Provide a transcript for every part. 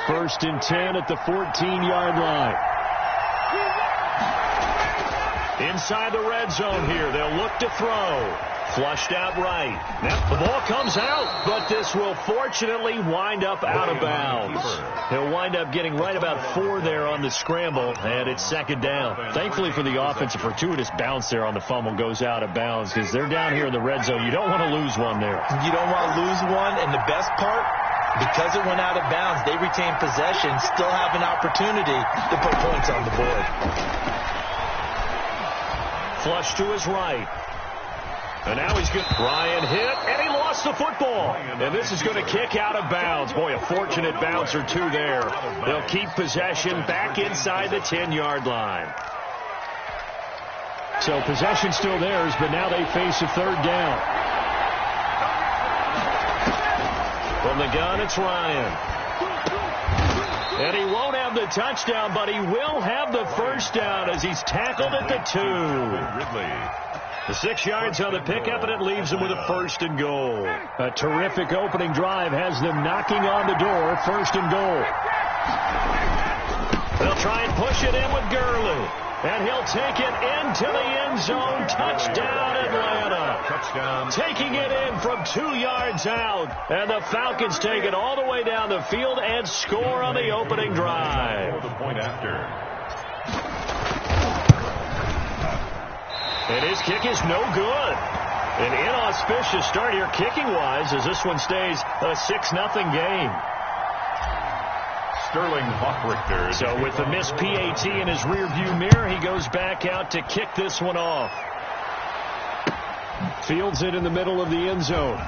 First and 10 at the 14-yard line. Inside the red zone here. They'll look to throw. Flushed out right. Now the ball comes out, but this will fortunately wind up out of bounds. He'll wind up getting right about 4 there on the scramble, and it's second down. Thankfully for the offense, a fortuitous bounce there on the fumble goes out of bounds because they're down here in the red zone. You don't want to lose one there. You don't want to lose one, and the best part, because it went out of bounds, they retain possession, still have an opportunity to put points on the board. Flush to his right. And now he's good. Ryan hit, and he lost the football. And this is going to kick out of bounds. Boy, a fortunate bounce or two there. They'll keep possession back inside the 10-yard line. So possession still theirs, but now they face a third down. From the gun, it's Ryan. And he won't have the touchdown, but he will have the first down as he's tackled at the 2. The 6 yards on the pickup, and it leaves them with a first and goal. A terrific opening drive has them knocking on the door. First and goal. They'll try and push it in with Gurley. And he'll take it into the end zone. Touchdown, Atlanta. Touchdown. Taking it in from 2 yards out. And the Falcons take it all the way down the field and score on the opening drive. The point after. And his kick is no good. An inauspicious start here kicking-wise as this one stays a 6-0 game. Sterling Hockrichter. So with the missed PAT in his rearview mirror, he goes back out to kick this one off. Fields it in the middle of the end zone.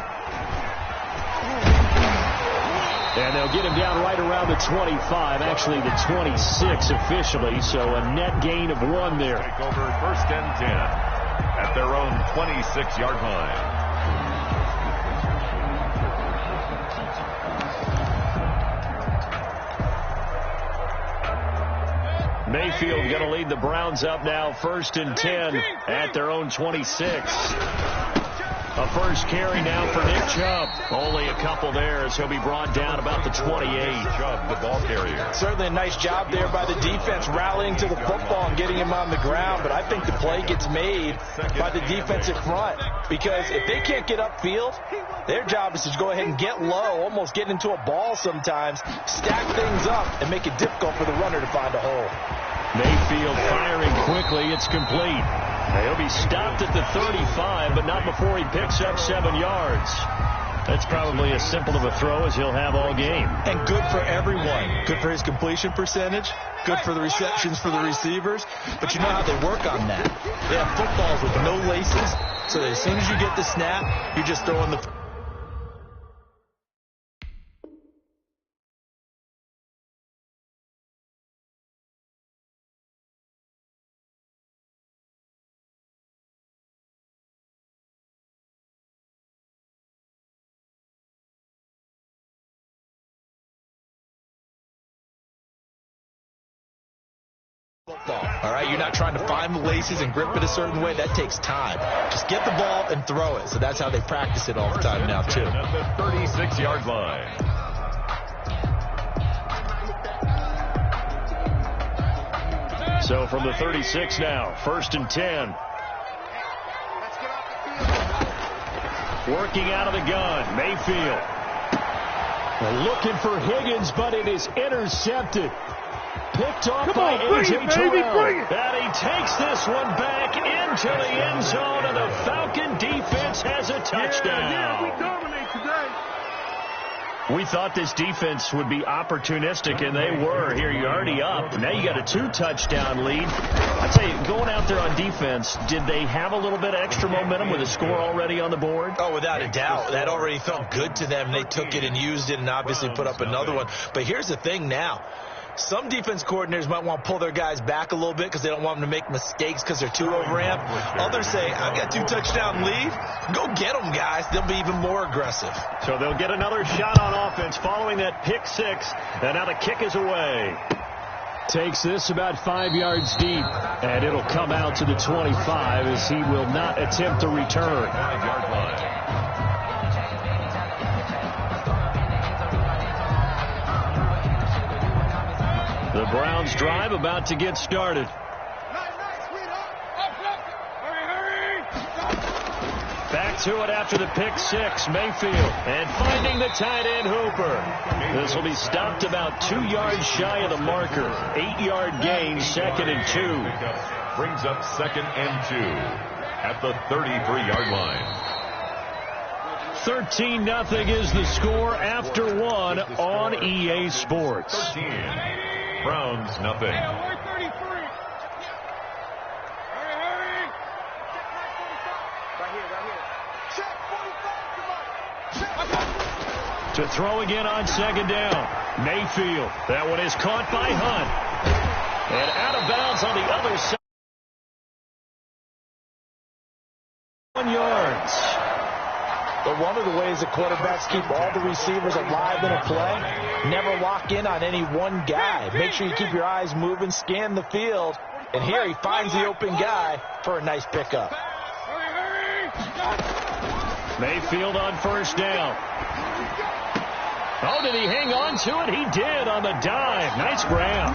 And they'll get him down right around the 25, actually the 26 officially, so a net gain of 1 there. Take over first and 10 at their own 26-yard line. Mayfield going to lead the Browns up now, first and 10 at their own 26. A first carry now for Nick Chubb. Only a couple there as he'll be brought down about the 28. Chubb, the ball carrier. Certainly a nice job there by the defense rallying to the football and getting him on the ground. But I think the play gets made by the defensive front. Because if they can't get upfield, their job is to go ahead and get low, almost get into a ball sometimes, stack things up, and make it difficult for the runner to find a hole. Mayfield firing quickly. It's complete. He'll be stopped at the 35, but not before he picks up 7 yards. That's probably as simple of a throw as he'll have all game. And good for everyone. Good for his completion percentage. Good for the receptions for the receivers. But you know how they work on that. They have footballs with no laces, so that as soon as you get the snap, you're just throwing the... All right, you're not trying to find the laces and grip it a certain way. That takes time. Just get the ball and throw it. So that's how they practice it all the time now, too. At the 36-yard line. So from the 36 now, first and 10. Working out of the gun, Mayfield. Looking for Higgins, but it is intercepted. Picked off by A.J. Terrell. And he takes this one back into the end zone, and the Falcon defense has a touchdown. Yeah, we dominate today. We thought this defense would be opportunistic, and they were. Here you're already up. Now you got a 2-touchdown lead. I'd say going out there on defense, did they have a little bit of extra momentum with a score already on the board? Oh, without a doubt. That already felt good to them. They took it and used it and obviously put up another one. But here's the thing now. Some defense coordinators might want to pull their guys back a little bit because they don't want them to make mistakes because they're too overamped. Others say, I've got 2-touchdown lead. Go get them, guys. They'll be even more aggressive. So they'll get another shot on offense following that pick 6. And now the kick is away. Takes this about 5 yards deep. And it'll come out to the 25 as he will not attempt to return. 5-yard line. Browns drive about to get started. Back to it after the pick six. Mayfield. And finding the tight end Hooper. This will be stopped about 2 yards shy of the marker. 8-yard gain, 2nd and 2. Brings up 2nd and 2 at the 33-yard line. 13-0 is the score after 1 on EA Sports. 13. Browns nothing. To throw again on 2nd down. Mayfield. That one is caught by Hunt. And out of bounds on the other side. 1 yards. But one of the ways that quarterbacks keep all the receivers alive in a play, never lock in on any one guy. Make sure you keep your eyes moving, scan the field. And here he finds the open guy for a nice pickup. Mayfield on 1st down. Oh, did he hang on to it? He did on the dive. Nice grab.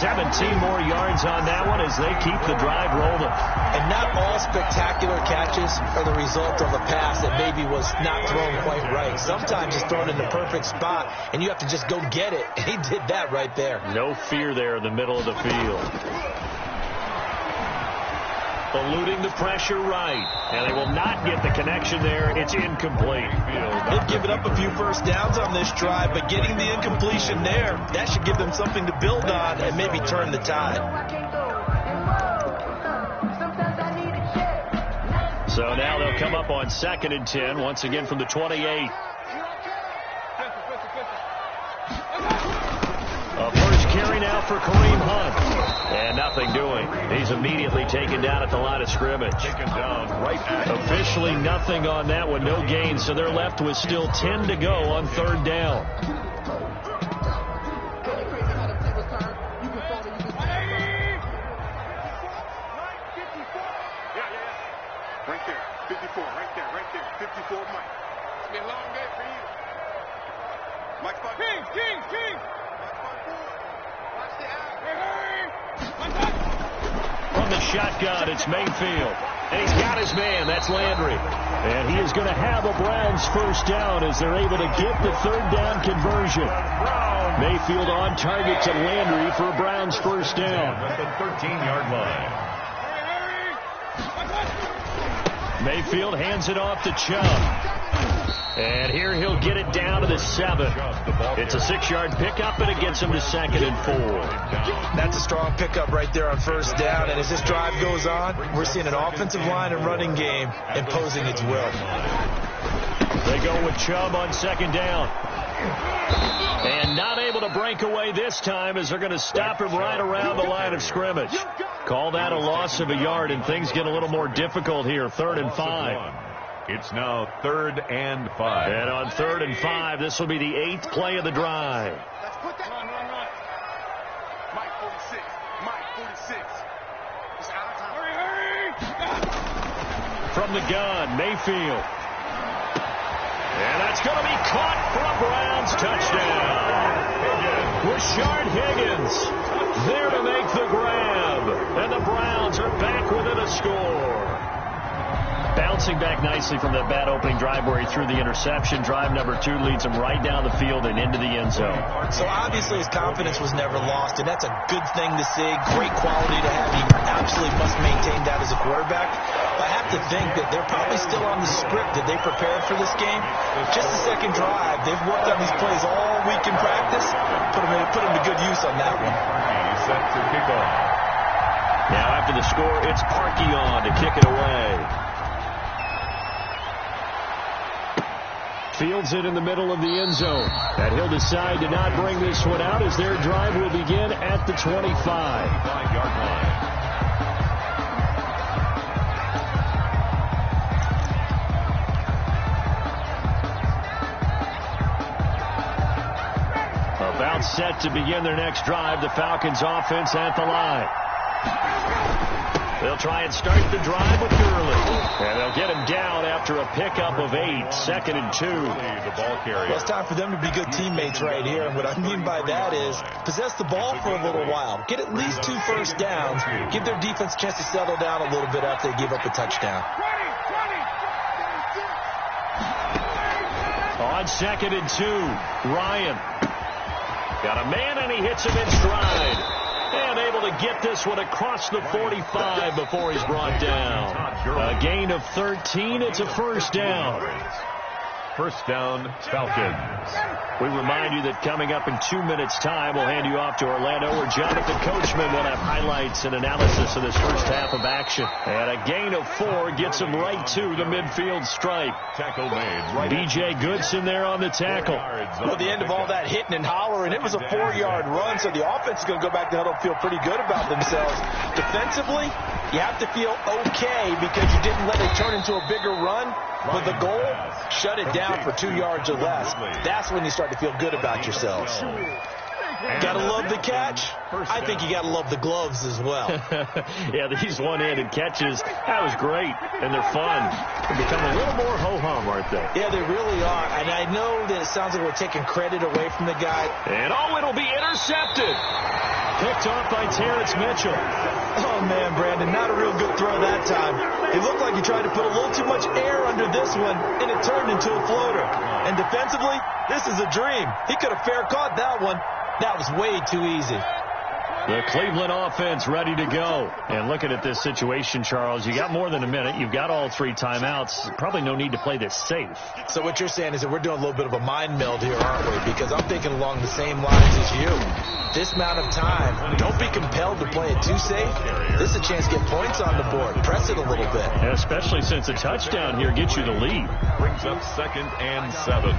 17 more yards on that one as they keep the drive rolling. And not all spectacular catches are the result of a pass that maybe was not thrown quite right. Sometimes it's thrown in the perfect spot, and you have to just go get it. And he did that right there. No fear there in the middle of the field. Eluding the pressure right. And they will not get the connection there. It's incomplete. They've given up a few first downs on this drive, but getting the incompletion there, that should give them something to build on and maybe turn the tide. So now they'll come up on 2nd and 10, once again from the 28. A first carry now for Kareem Hunt. And nothing doing. He's immediately taken down at the line of scrimmage. Taken down right at Officially nothing on that one. No gain. So they're left with still 10 to go on 3rd down. Right there. 54. Right there. 54, Mike. It's been a long day for you. Mike, King. Watch the out. From the shotgun, it's Mayfield. And he's got his man. That's Landry. And he is going to have a Browns first down as they're able to get the 3rd down conversion. Mayfield on target to Landry for a Browns first down. at the 13-yard line. Mayfield hands it off to Chubb. And here he'll get it down to the 7. It's a 6-yard pickup, and it gets him to 2nd and 4. That's a strong pickup right there on first down. And as this drive goes on, we're seeing an offensive line and running game imposing its will. They go with Chubb on 2nd down. And not able to break away this time as they're going to stop him right around the line of scrimmage. Call that a loss of a yard, and things get a little more difficult here. 3rd and 5. It's now 3rd and 5. And on 3rd and 5, this will be the 8th play of the drive. Let's put that. Run. Mike 46. It's out of time. Hurry. From the gun, Mayfield. And that's going to be caught for a Browns touchdown. Rashard Higgins there to make the grab. And the Browns are back within a score. Bouncing back nicely from that bad opening drive where he threw the interception. Drive number 2 leads him right down the field and into the end zone. So obviously his confidence was never lost, and that's a good thing to see. Great quality to have. He absolutely must maintain that as a quarterback. But I have to think that they're probably still on the script that they prepared for this game. Just the second drive. They've worked on these plays all week in practice. Put them to good use on that one. He's set to kick off. Now after the score, it's Parkey on to kick it away. Fields it in the middle of the end zone. And he'll decide to not bring this one out as their drive will begin at the 25. 5-yard line. About set to begin their next drive. The Falcons offense at the line. They'll try and start the drive with Gurley. And they'll get him down after a pickup of 8. 2nd and 2. The ball carrier. Well, it's time for them to be good teammates right here. And what I mean by that is possess the ball for a little while. Get at least 2 first downs. Give their defense a chance to settle down a little bit after they give up a touchdown. On 2nd and 2, Ryan. Got a man, and he hits him in stride. And able to get this one across the 45 before he's brought down. A gain of 13. It's a first down. First down, Falcons. We remind you that coming up in 2 minutes' time, we'll hand you off to Orlando, where Jonathan Coachman will have highlights and analysis of this first half of action. And a gain of 4 gets him right to the midfield stripe. Tackle made. Right. B.J. Goodson there on the tackle. Well, the end of all that hitting and hollering, it was a 4-yard run, so the offense is going to go back to huddle and feel pretty good about themselves. Defensively, you have to feel okay because you didn't let it turn into a bigger run. But the goal, shut it down for 2 yards or less. That's when you start to feel good about yourselves. Gotta love the catch. I think you gotta love the gloves as well. Yeah, these one-handed catches, that was great, and they're fun. They become a little more ho-hum, aren't they? Yeah, they really are. And I know that it sounds like we're taking credit away from the guy. And it'll be intercepted. Picked off by Terrence Mitchell. Oh, man, Brandon, not a real good throw that time. It looked like he tried to put a little too much air under this one, and it turned into a floater. And defensively, this is a dream. He could have fair caught that one. That was way too easy. The Cleveland offense ready to go. And looking at this situation, Charles, you got more than a minute. You've got all 3 timeouts. Probably no need to play this safe. So what you're saying is that we're doing a little bit of a mind meld here, aren't we? Because I'm thinking along the same lines as you. This amount of time, don't be compelled to play it too safe. This is a chance to get points on the board. Press it a little bit. Yeah, especially since a touchdown here gets you the lead. Brings up 2nd and 7.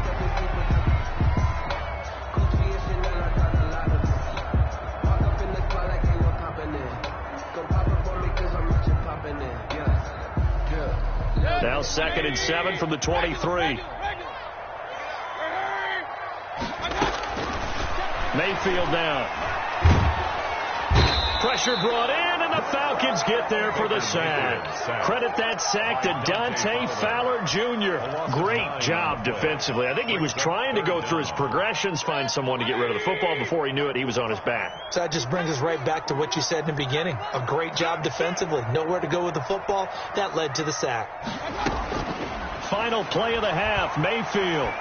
Now 2nd and 7 from the 23. Mayfield down. Pressure brought in, and the Falcons get there for the sack. Credit that sack to Dante Fowler Jr. Great job defensively. I think he was trying to go through his progressions, find someone to get rid of the football. Before he knew it, he was on his back. So that just brings us right back to what you said in the beginning. A great job defensively. Nowhere to go with the football. That led to the sack. Final play of the half, Mayfield.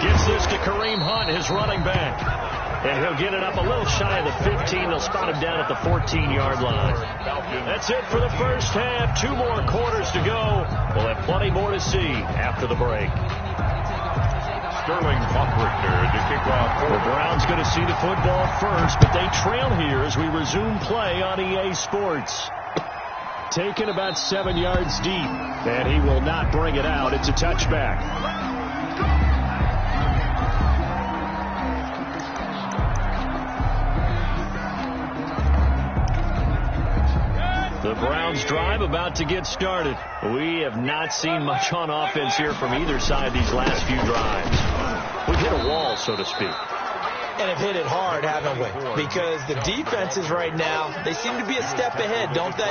Gets this to Kareem Hunt, his running back. And he'll get it up a little shy of the 15. They'll spot him down at the 14-yard line. That's it for the first half. 2 more quarters to go. We'll have plenty more to see after the break. Sterling Buckrichter to kick off. The Browns going to see the football first, but they trail here as we resume play on EA Sports. Taken about 7 yards deep, and he will not bring it out. It's a touchback. The Browns drive about to get started. We have not seen much on offense here from either side these last few drives. We've hit a wall, so to speak. And have hit it hard, haven't we? Because the defenses right now, they seem to be a step ahead, don't they?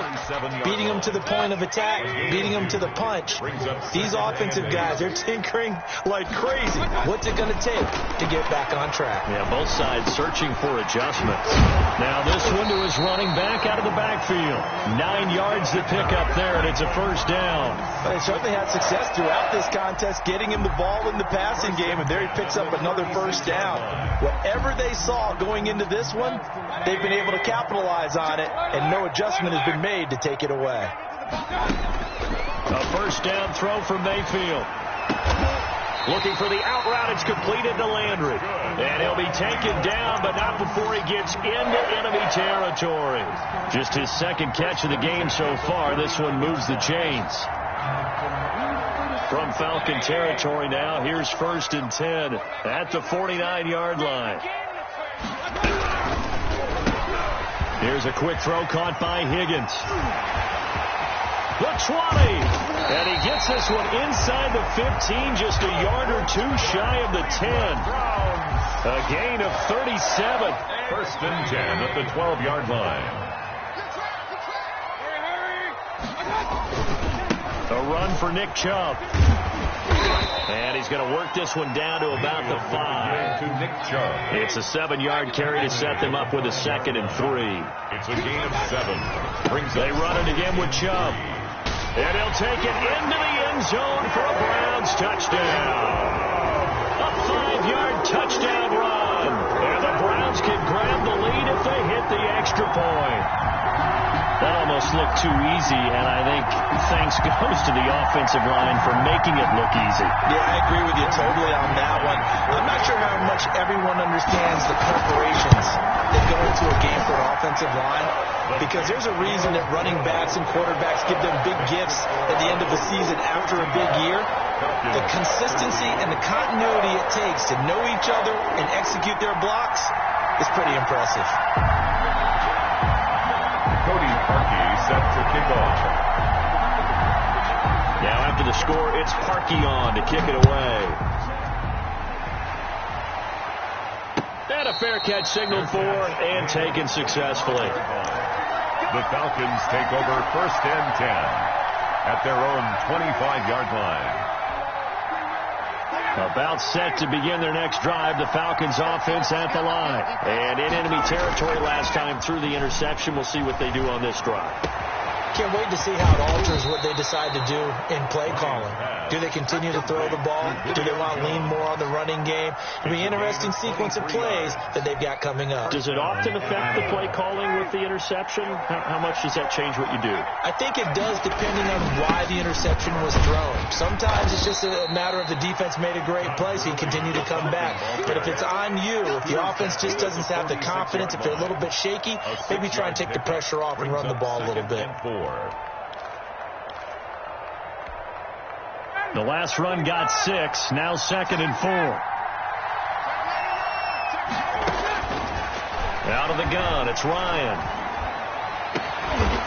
Beating them to the point of attack, beating them to the punch. These offensive guys, they're tinkering like crazy. What's it going to take to get back on track? Yeah, both sides searching for adjustments. Now this one to his running back out of the backfield. 9 yards to pick up there, and it's a first down. But they certainly had success throughout this contest, getting him the ball in the passing game, and there he picks up another first down. Whatever they saw going into this one, they've been able to capitalize on it, and no adjustment has been made to take it away. A first down throw from Mayfield. Looking for the out route. It's completed to Landry. And he'll be taken down, but not before he gets into enemy territory. Just his 2nd catch of the game so far. This one moves the chains. From Falcon territory now, here's 1st and 10 at the 49-yard line. Here's a quick throw caught by Higgins. The 20. And he gets this one inside the 15, just a yard or 2 shy of the 10. A gain of 37. 1st and 10 at the 12-yard line. A run for Nick Chubb. And he's going to work this one down to about the 5. To Nick Chubb. It's a 7-yard carry to set them up with a 2nd and 3. It's a gain of 7. They run it again with Chubb. And he'll take it into the end zone for a Browns touchdown. A 5-yard touchdown run. And the Browns can grab the lead if they hit the extra point. That almost looked too easy, and I think thanks goes to the offensive line for making it look easy. Yeah, I agree with you totally on that one. I'm not sure how much everyone understands the preparations that go into a game for an offensive line, because there's a reason that running backs and quarterbacks give them big gifts at the end of the season after a big year. The consistency and the continuity it takes to know each other and execute their blocks is pretty impressive. Set to kick off. Now after the score, it's Parkey on to kick it away. And a fair catch signaled for and taken successfully. The Falcons take over 1st and 10 at their own 25-yard line. About set to begin their next drive, the Falcons offense at the line. And in enemy territory last time through the interception. We'll see what they do on this drive. Can't wait to see how it alters what they decide to do in play calling. Do they continue to throw the ball? Do they want to lean more on the running game? It'll be an interesting sequence of plays that they've got coming up. Does it often affect the play calling with the interception? How much does that change what you do? I think it does, depending on why the interception was thrown. Sometimes it's just a matter of the defense made a great play, so you continue to come back. But if it's on you, if the offense just doesn't have the confidence, if they're a little bit shaky, maybe try and take the pressure off and run the ball a little bit. The last run got 6. Now 2nd and 4. Out of the gun, it's Ryan.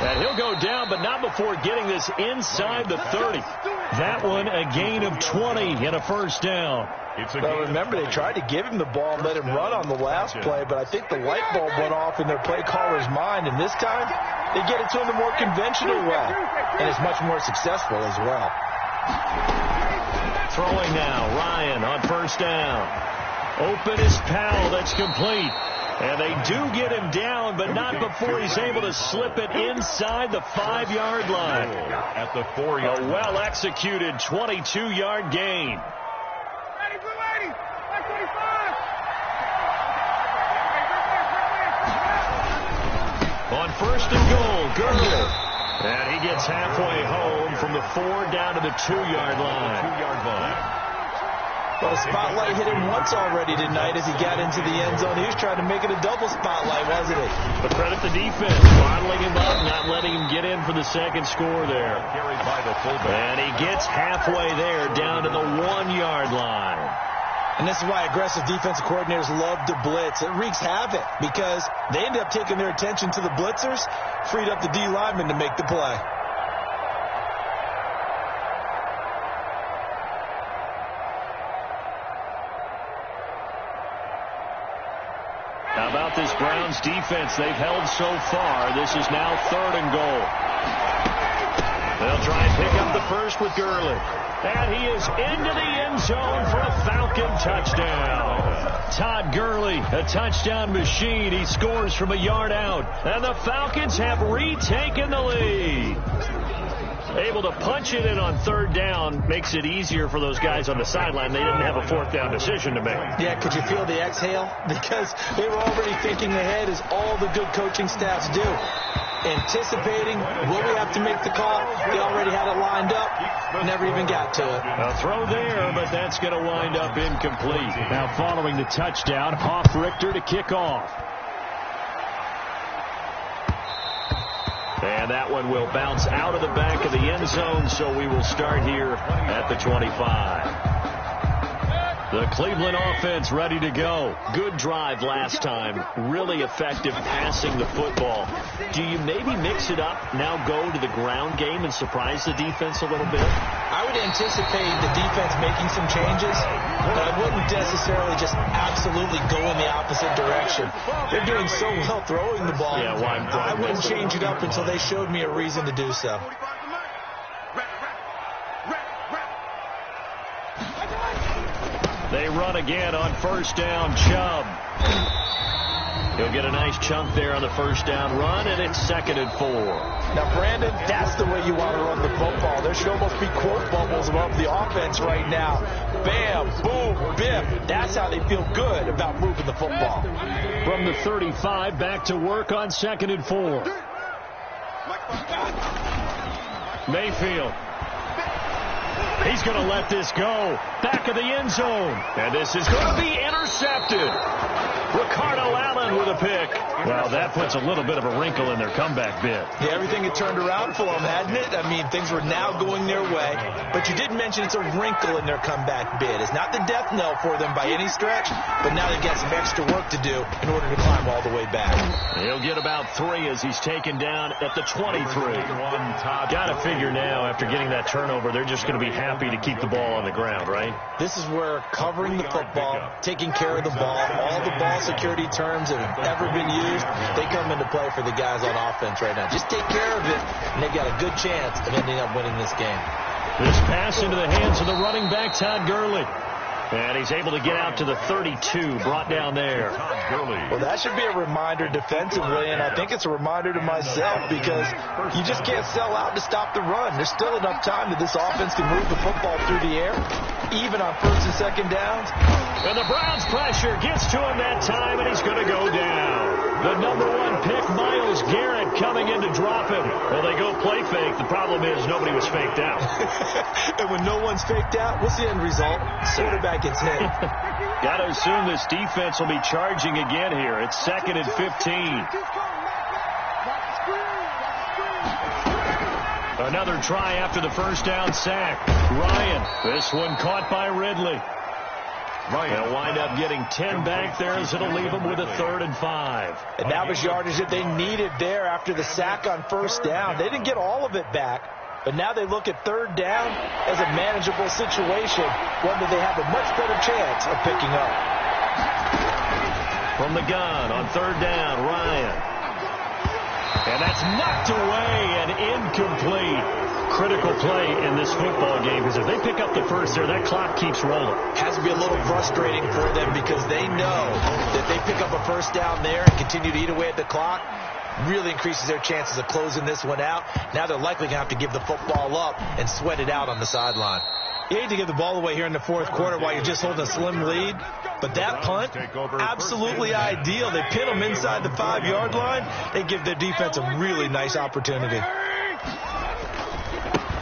And he'll go down, but not before getting this inside the 30. That one a gain of 20 and a first down. Well, remember, they tried to give him the ball and let him run on the last play, but I think the light bulb went off in their play caller's mind, and this time they get it to him the more conventional way, and it's much more successful as well. Throwing now, Ryan on 1st down. Open is Powell, that's complete. And they do get him down, but not before he's able to slip it inside the 5-yard line. At the 4-yard line. A well-executed 22-yard gain. On 1st and goal, Gurley. And he gets halfway home from the 4 down to the 2-yard line. Well, the spotlight hit him once already tonight as he got into the end zone. He was trying to make it a double spotlight, wasn't he? But credit the defense, bottling him up, not letting him get in for the 2nd score there. Carried by the fullback. And he gets halfway there down to the 1-yard line. And this is why aggressive defensive coordinators love to blitz. It wreaks havoc because they end up taking their attention to the blitzers, freed up the D lineman to make the play. How about this Browns defense they've held so far? This is now 3rd and goal. They'll try and pick up the first with Gurley. And he is into the end zone for a Falcon touchdown. Todd Gurley, a touchdown machine. He scores from a yard out. And the Falcons have retaken the lead. Able to punch it in on 3rd down makes it easier for those guys on the sideline. They didn't have a 4th down decision to make. Yeah, could you feel the exhale? Because they were already thinking ahead, as all the good coaching staffs do. Anticipating, will we have to make the call? They already had it lined up. Never even got to it. A throw there, but that's going to wind up incomplete. Now following the touchdown, Hoff Richter to kick off. And that one will bounce out of the back of the end zone, so we will start here at the 25. The Cleveland offense ready to go. Good drive last time. Really effective passing the football. Do you maybe mix it up, now go to the ground game and surprise the defense a little bit? I would anticipate the defense making some changes, but I wouldn't necessarily just absolutely go in the opposite direction. They're doing so well throwing the ball. Yeah, I wouldn't change it up until they showed me a reason to do so. They run again on first down. Chubb. He'll get a nice chunk there on the first down run, and it's 2nd and 4. Now, Brandon, that's the way you want to run the football. There should almost be quote bubbles above the offense right now. Bam, boom, biff. That's how they feel good about moving the football. From the 35, back to work on 2nd and 4. Mayfield. He's going to let this go. Back of the end zone. And this is going to be intercepted. Ricardo Allen with a pick. Well, that puts a little bit of a wrinkle in their comeback bid. Yeah, everything had turned around for them, hadn't it? I mean, things were now going their way. But you did mention it's a wrinkle in their comeback bid. It's not the death knell for them by any stretch, but now they've got some extra work to do in order to climb all the way back. He'll get about 3 as he's taken down at the 23. Got to figure now, after getting that turnover, they're just going to be happy to keep the ball on the ground, right? This is where covering the football, taking care of the ball, all the ball security terms that have ever been used, they come into play for the guys on offense right now. Just take care of it, and they've got a good chance of ending up winning this game. This pass into the hands of the running back, Todd Gurley. And he's able to get out to the 32, brought down there. Well, that should be a reminder defensively, and I think it's a reminder to myself because you just can't sell out to stop the run. There's still enough time that this offense can move the football through the air, even on 1st and 2nd downs. And the Browns pressure gets to him that time, and he's going to go down. The number 1 pick, Myles Garrett, coming in to drop him. Well, they go play fake. The problem is nobody was faked out. And when no one's faked out, what's the end result? Quarterback gets hit. Got to assume this defense will be charging again here. It's 2nd and 15. Another try after the first down sack. Ryan, this one caught by Ridley. They'll wind up getting 10 back there as it'll leave them with a 3rd and 5. And that was yardage that they needed there after the sack on first down. They didn't get all of it back, but now they look at 3rd down as a manageable situation, one that they have a much better chance of picking up. From the gun on 3rd down, Ryan. And that's knocked away and incomplete. Critical play in this football game because if they pick up the first there, that clock keeps rolling. Has to be a little frustrating for them because they know that they pick up a first down there and continue to eat away at the clock, really increases their chances of closing this one out. Now they're likely going to have to give the football up and sweat it out on the sideline. You hate to give the ball away here in the 4th quarter while you're just holding a slim lead, but that punt, absolutely ideal. They pin them inside the 5-yard line. They give their defense a really nice opportunity.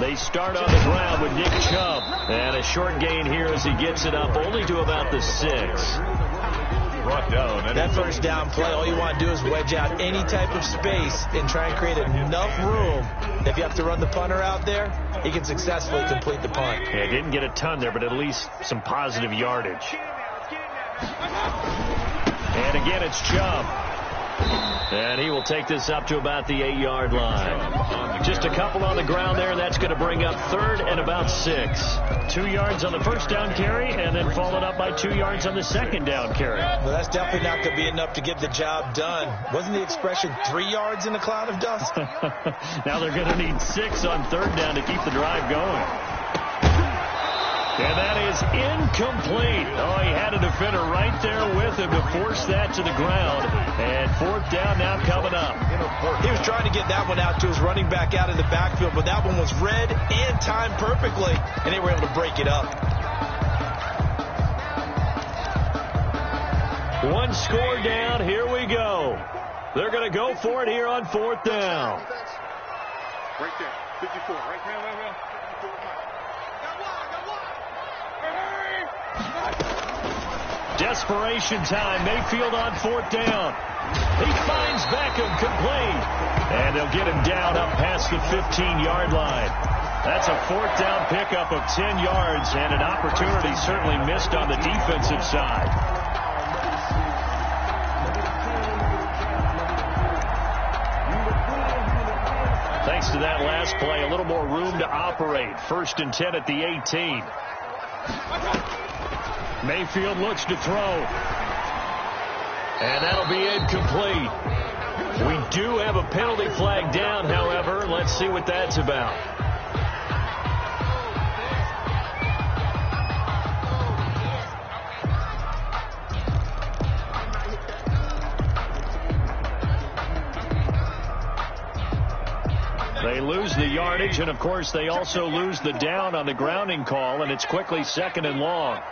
They start on the ground with Nick Chubb. And a short gain here as he gets it up only to about the 6. Brought down. That first down play, all you want to do is wedge out any type of space and try and create enough room. If you have to run the punter out there, he can successfully complete the punt. Yeah, didn't get a ton there, but at least some positive yardage. And again, it's Chubb. And he will take this up to about the 8-yard line. Just a couple on the ground there, and that's going to bring up 3rd and about 6. 2 yards on the first down carry, and then followed up by 2 yards on the second down carry. Well, that's definitely not going to be enough to get the job done. Wasn't the expression 3 yards in a cloud of dust? Now they're going to need 6 on 3rd down to keep the drive going. And that is incomplete. Oh, he had a defender right there with him to force that to the ground. And 4th down now coming up. He was trying to get that one out to his running back out in the backfield, but that one was read and timed perfectly, and they were able to break it up. 1 score down. Here we go. They're going to go for it here on 4th down. Right there. 54. Right there. Desperation time. Mayfield on 4th down. He finds Beckham complete. And they'll get him down up past the 15-yard line. That's a 4th down pickup of 10 yards and an opportunity certainly missed on the defensive side. Thanks to that last play, a little more room to operate. 1st and 10 at the 18. Mayfield looks to throw. And that'll be incomplete. We do have a penalty flag down, however. Let's see what that's about. They lose the yardage, and, of course, they also lose the down on the grounding call, and it's quickly 2nd and long.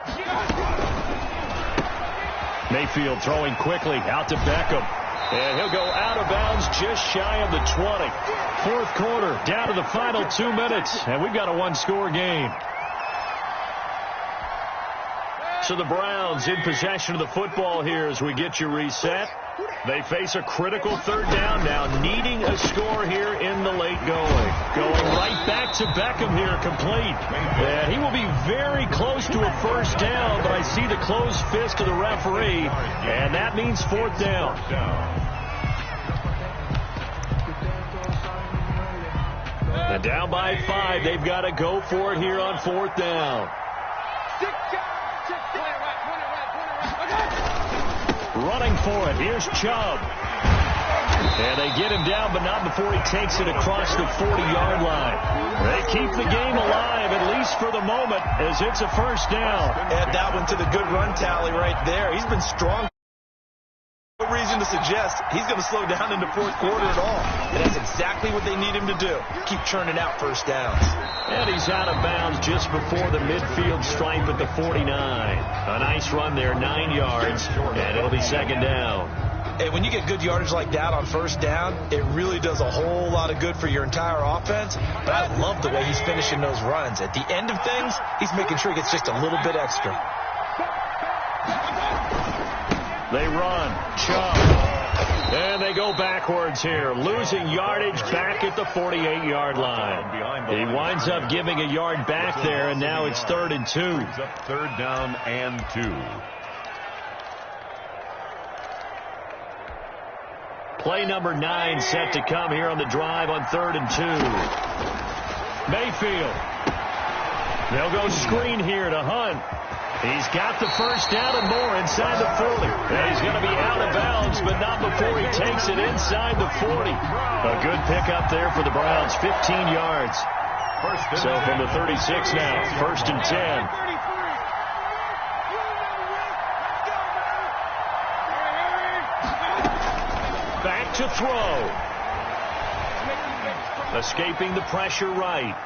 Mayfield throwing quickly out to Beckham. And he'll go out of bounds just shy of the 20. Fourth quarter, down to the final 2 minutes, and we've got a one-score game. So the Browns in possession of the football here as we get you reset. They face a critical 3rd down now, needing a score here in the late going. Going right back to Beckham here, complete. And he will be very close to a 1st down, but I see the closed fist of the referee, and that means 4th down. And down by 5, they've got to go for it here on 4th down. Running for it. Here's Chubb. And they get him down, but not before he takes it across the 40-yard line. They keep the game alive, at least for the moment, as it's a 1st down. Add that one to the good run tally right there. He's been strong. No reason to suggest he's going to slow down in the 4th quarter at all. And that's exactly what they need him to do. Keep churning out 1st downs. And he's out of bounds just before the midfield stripe at the 49. A nice run there, 9 yards, and it'll be 2nd down. And when you get good yardage like that on 1st down, it really does a whole lot of good for your entire offense. But I love the way he's finishing those runs. At the end of things, he's making sure he gets just a little bit extra. They run. Chubb. And they go backwards here, losing yardage back at the 48-yard line. He winds up giving a yard back there, and now it's 3rd and 2. 3rd down and 2. Play number 9 set to come here on the drive on 3rd and 2. Mayfield. They'll go screen here to Hunt. He's got the 1st down and more inside the 40. And he's going to be out of bounds, but not before he takes it inside the 40. A good pickup there for the Browns, 15 yards. So from the 36 now, 1st and 10. Back to throw. Escaping the pressure right.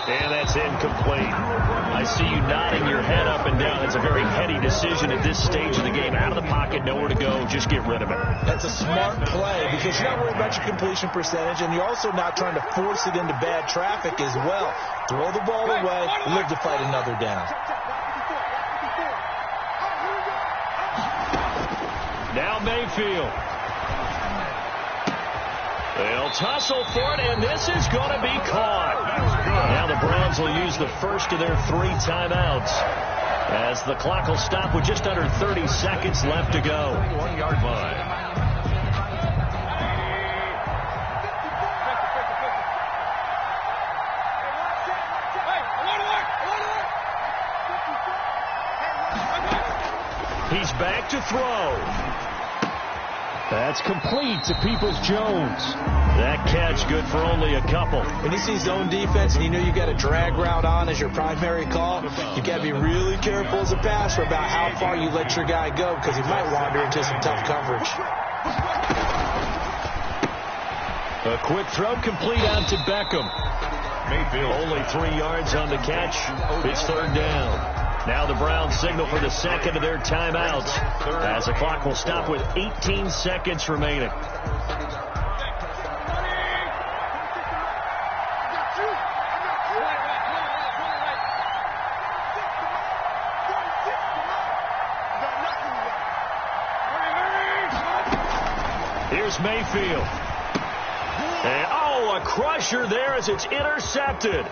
And that's incomplete. I see you nodding your head up and down. It's a very heady decision at this stage of the game. Out of the pocket, nowhere to go. Just get rid of it. That's a smart play because you're not worried about your completion percentage, and you're also not trying to force it into bad traffic as well. Throw the ball away, live to fight another down. Now Mayfield. They'll tussle for it, and this is going to be caught. Now the Browns will use the first of their 3 timeouts as the clock will stop with just under 30 seconds left to go. 1-yard line. He's back to throw. That's complete to Peoples-Jones. That catch good for only a couple. When you see zone defense and you know you got a drag route on as your primary call, you got to be really careful as a passer about how far you let your guy go because he might wander into some tough coverage. A quick throw complete out to Beckham. Mayfield only 3 yards on the catch. It's 3rd down. Now the Browns signal for the second of their timeouts as the clock will stop with 18 seconds remaining. Here's Mayfield. And, a crusher there as it's intercepted.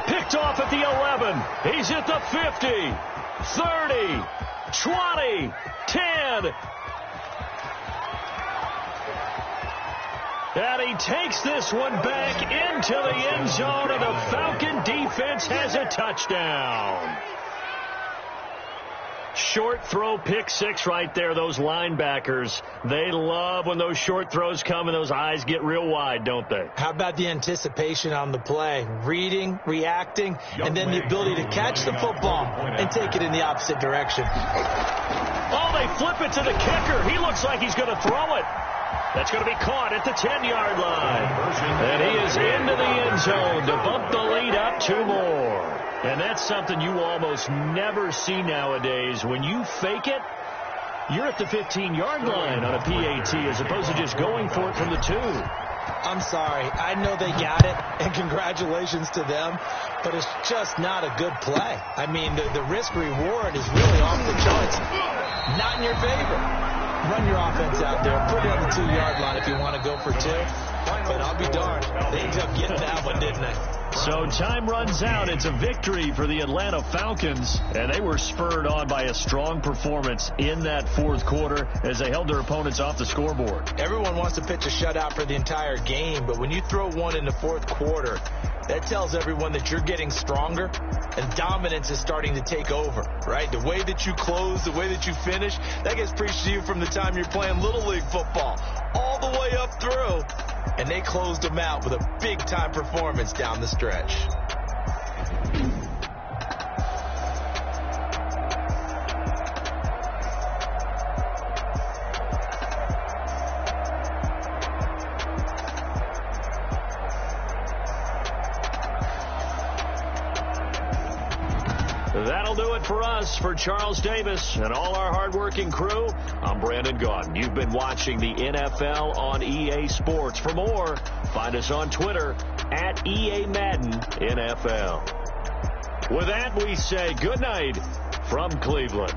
Picked off at the 11. He's at the 50, 30, 20, 10. And he takes this one back into the end zone, and the Falcon defense has a touchdown. Short throw pick six right there. Those linebackers, they love when those short throws come and those eyes get real wide, don't they? How about the anticipation on the play? Reading, reacting, and then the ability to catch the football and take it in the opposite direction. Oh, they flip it to the kicker. He looks like he's going to throw it. That's going to be caught at the 10-yard line. And he is into the end zone to bump the lead up 2 more. And that's something you almost never see nowadays. When you fake it, you're at the 15-yard line on a PAT as opposed to just going for it from the 2. I'm sorry. I know they got it, and congratulations to them, but it's just not a good play. I mean, the risk-reward is really off the charts. Not in your favor. Run your offense out there. Put it on the 2-yard line if you want to go for 2. But I'll be darned. They ended up getting that one, didn't they? So time runs out. It's a victory for the Atlanta Falcons, and they were spurred on by a strong performance in that fourth quarter as they held their opponents off the scoreboard. Everyone wants to pitch a shutout for the entire game, but when you throw one in the fourth quarter, that tells everyone that you're getting stronger and dominance is starting to take over, right? The way that you close, the way that you finish, that gets preached to you from the time you're playing Little League football all the way up through. And they closed them out with a big-time performance down the stretch. That'll do it for us. For Charles Davis and all our hardworking crew, I'm Brandon Gaudin. You've been watching the NFL on EA Sports. For more, find us on Twitter at EA Madden NFL. With that, we say good night from Cleveland.